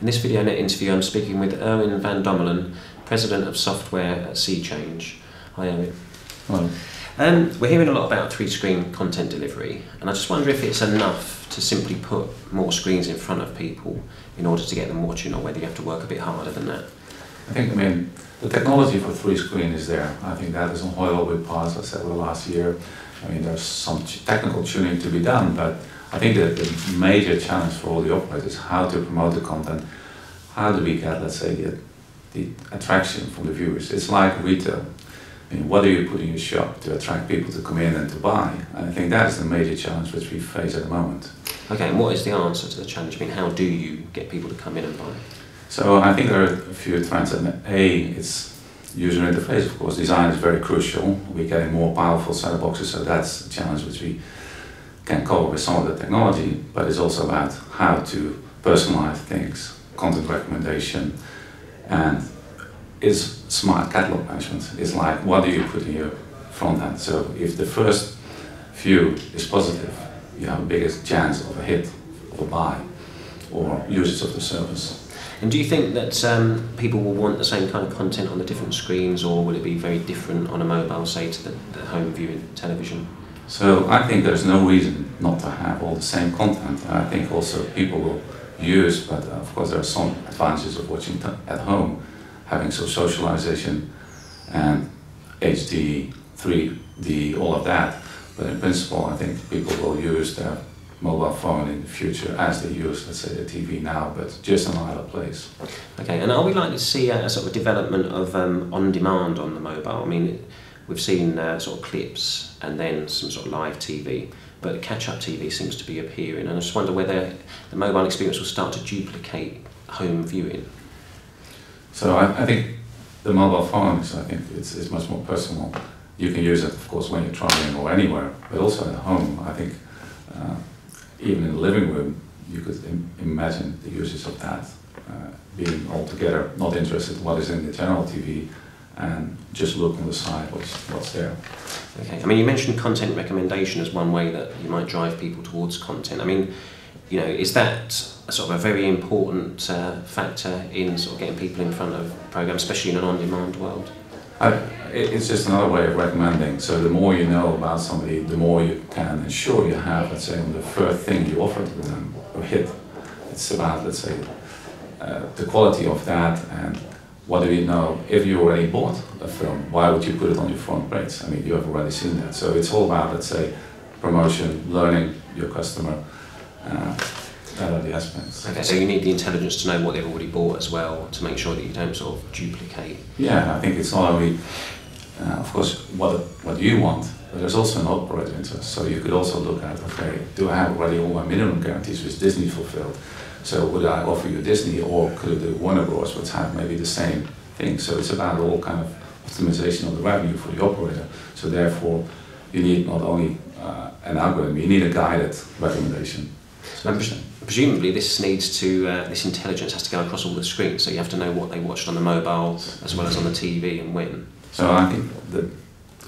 In this video net interview, I'm speaking with Erwin van Dommelen, President of Software at SeaChange. Hi, Erwin. Hello. We're hearing a lot about three-screen content delivery, and I just wonder if it's enough to simply put more screens in front of people in order to get them watching, or whether you have to work a bit harder than that. I mean, the technology for three-screen is there. I think that is on oil with parts, I said, over the last year. I mean, there's some technical tuning to be done, but I think that the major challenge for all the operators is how to promote the content. How do we get, let's say, the attraction from the viewers? It's like retail. I mean, what do you put in your shop to attract people to come in and to buy? And I think that is the major challenge which we face at the moment. Okay, and what is the answer to the challenge? I mean, how do you get people to come in and buy? So I think there are a few trends. And it's user interface, of course. Design is very crucial. We're getting more powerful set-top boxes, so that's a challenge which we can cover with some of the technology, but it's also about how to personalize things, content recommendation, and is smart catalog management. It's like, what do you put in your front end? So if the first view is positive, you have a biggest chance of a hit, of a buy, or usage of the service. And do you think that people will want the same kind of content on the different screens, or will it be very different on a mobile, say, to the home viewing television? So I think there's no reason not to have all the same content. I think also people will use, but of course there are some advantages of watching at home, having some socialization and HD, 3D, all of that. But in principle, I think people will use their mobile phone in the future as they use, let's say, the TV now, but just in another place. Okay, and are we likely to see a sort of development of on-demand on the mobile? I mean, we've seen sort of clips and then some sort of live TV, but catch-up TV seems to be appearing, and I just wonder whether the mobile experience will start to duplicate home viewing. So I think the mobile phone is, I think it's much more personal. You can use it, of course, when you're traveling or anywhere, but also at home. I think even in the living room, you could imagine the uses of that, being altogether not interested in what is in the general TV, and just look on the side what's there. Okay, I mean, you mentioned content recommendation as one way that you might drive people towards content. I mean, you know, is that sort of a very important factor in sort of getting people in front of programs, especially in an on-demand world? It's just another way of recommending. So the more you know about somebody, the more you can ensure you have, let's say, on the first thing you offer to them, or hit. It's about, let's say, the quality of that, and what do you know? If you already bought a film, why would you put it on your front page? I mean, you have already seen that. So it's all about, let's say, promotion, learning your customer. That are the aspects. Okay, so you need the intelligence to know what they've already bought as well, to make sure that you don't sort of duplicate. Yeah, I think it's not only, of course, what you want, but there's also an operator interest. So you could also look at, okay, do I have already all my minimum guarantees with Disney fulfilled? So would I offer you Disney, or could the Warner Bros. Would have maybe the same thing? So it's about all kind of optimization of the revenue for the operator. So therefore, you need not only an algorithm, you need a guided recommendation. And presumably this needs to, this intelligence has to go across all the screens, so you have to know what they watched on the mobile as well as on the TV and when. So I think the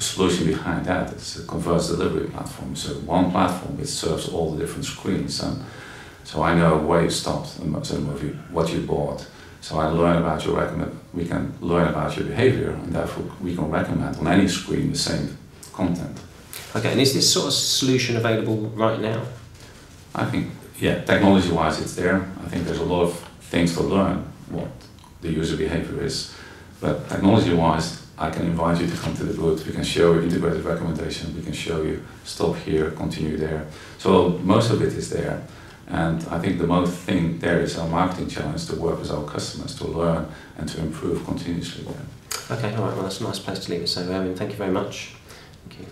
solution behind that is a converged delivery platform. So one platform which serves all the different screens. And so I know where you stopped in the movie, what you bought. So I learn about your we can learn about your behavior, and therefore we can recommend on any screen the same content. Okay, and is this sort of solution available right now? I think, yeah, technology-wise it's there. I think there's a lot of things to learn what the user behavior is. But technology-wise, I can invite you to come to the booth. We can show you integrated recommendation. We can show you stop here, continue there. So most of it is there. And I think the most thing there is our marketing challenge to work with our customers to learn and to improve continuously there. Okay, all right, well that's a nice place to leave it. So, Erwin, thank you very much. Thank you.